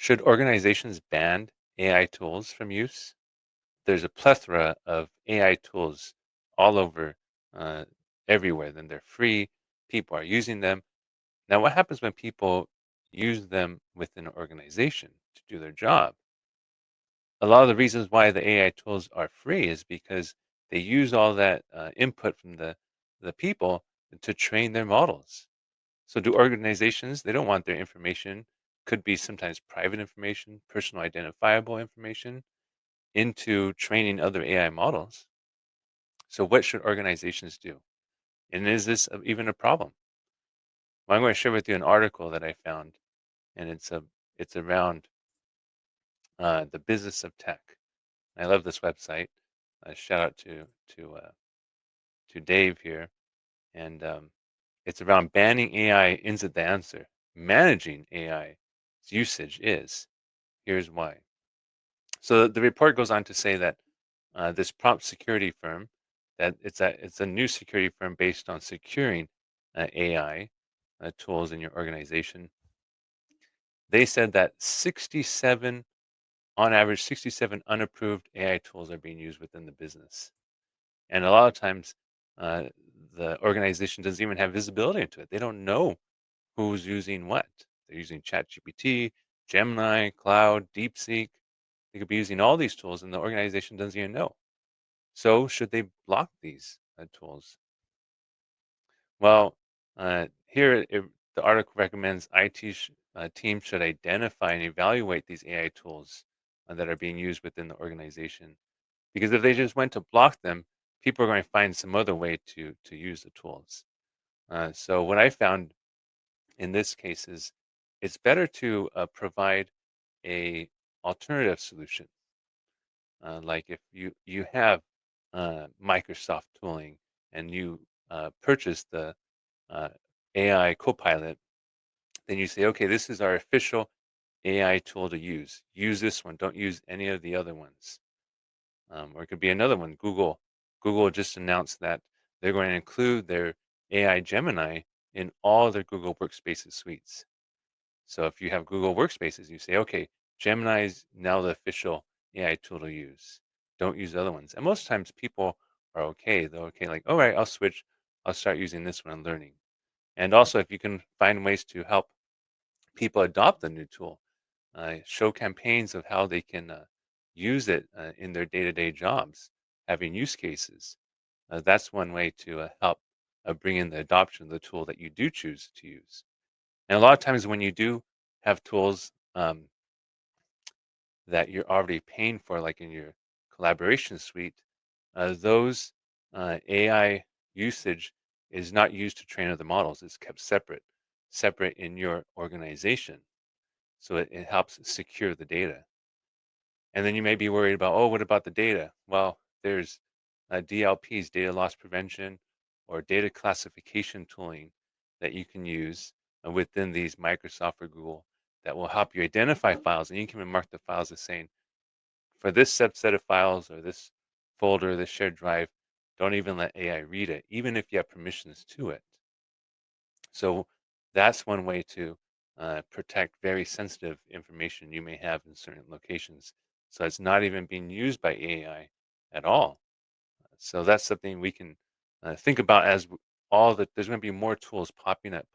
Should organizations ban AI tools from use? There's a plethora of AI tools all over, uh, everywhere. Then they're free. People are using them. Now, what happens when people use them within an organization to do their job? A lot of the reasons why the AI tools are free is because they use all that input from the people to train their models. So do organizations, they don't want their information, could be sometimes private information, personal identifiable information, into training other AI models. So what should organizations do? And is this even a problem? Well, I'm going to share with you an article that I found, and it's around the business of tech. I love this website. Shout out to Dave here, and it's around banning AI isn't the answer. Managing AI usage is. Here's why. So the report goes on to say that this prompt security firm, that it's a new security firm based on securing AI tools in your organization. They said that 67, on average, 67 unapproved AI tools are being used within the business, and a lot of times uh, the organization doesn't even have visibility into it. They don't know who's using what. They're using ChatGPT, Gemini, Cloud, DeepSeek. They could be using all these tools, and the organization doesn't even know. So, should they block these tools? Well, the article recommends IT teams should identify and evaluate these AI tools that are being used within the organization. Because if they just went to block them, people are going to find some other way to use the tools. So, what I found in this case is it's better to provide a alternative solution. Like if you have Microsoft tooling and you purchase the uh, AI Copilot, then you say, okay, this is our official AI tool to use. Use this one. Don't use any of the other ones. Or it could be another one. Google. Google just announced that they're going to include their AI Gemini in all their Google Workspaces suites. So if you have Google Workspaces, you say, okay, Gemini is now the official AI tool to use. Don't use other ones. And most times people are okay. They're okay, like, all right, I'll switch. I'll start using this one and learning. And also, if you can find ways to help people adopt the new tool, show campaigns of how they can use it in their day to day jobs, having use cases. That's one way to help bring in the adoption of the tool that you do choose to use. And a lot of times when you do have tools that you're already paying for, like in your collaboration suite, those AI usage is not used to train other models. It's kept separate in your organization. So it helps secure the data. And then you may be worried about, oh, what about the data? Well, there's DLPs, data loss prevention, or data classification tooling that you can use within these Microsoft or Google that will help you identify files. And you can even mark the files as saying, for this subset of files or this folder, this shared drive, don't even let AI read it, even if you have permissions to it. So that's one way to protect very sensitive information you may have in certain locations. So it's not even being used by AI at all. So that's something we can think about as all that there's going to be more tools popping up,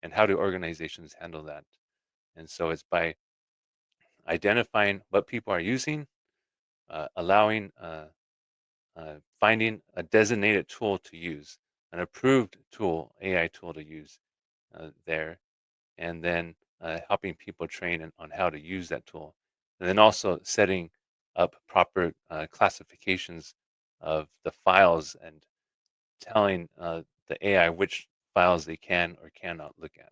and how do organizations handle that? And so it's by identifying what people are using, allowing, finding a designated tool to use, an approved tool, AI tool to use there, and then helping people train on how to use that tool. And then also setting up proper classifications of the files and telling the AI which files they can or cannot look at.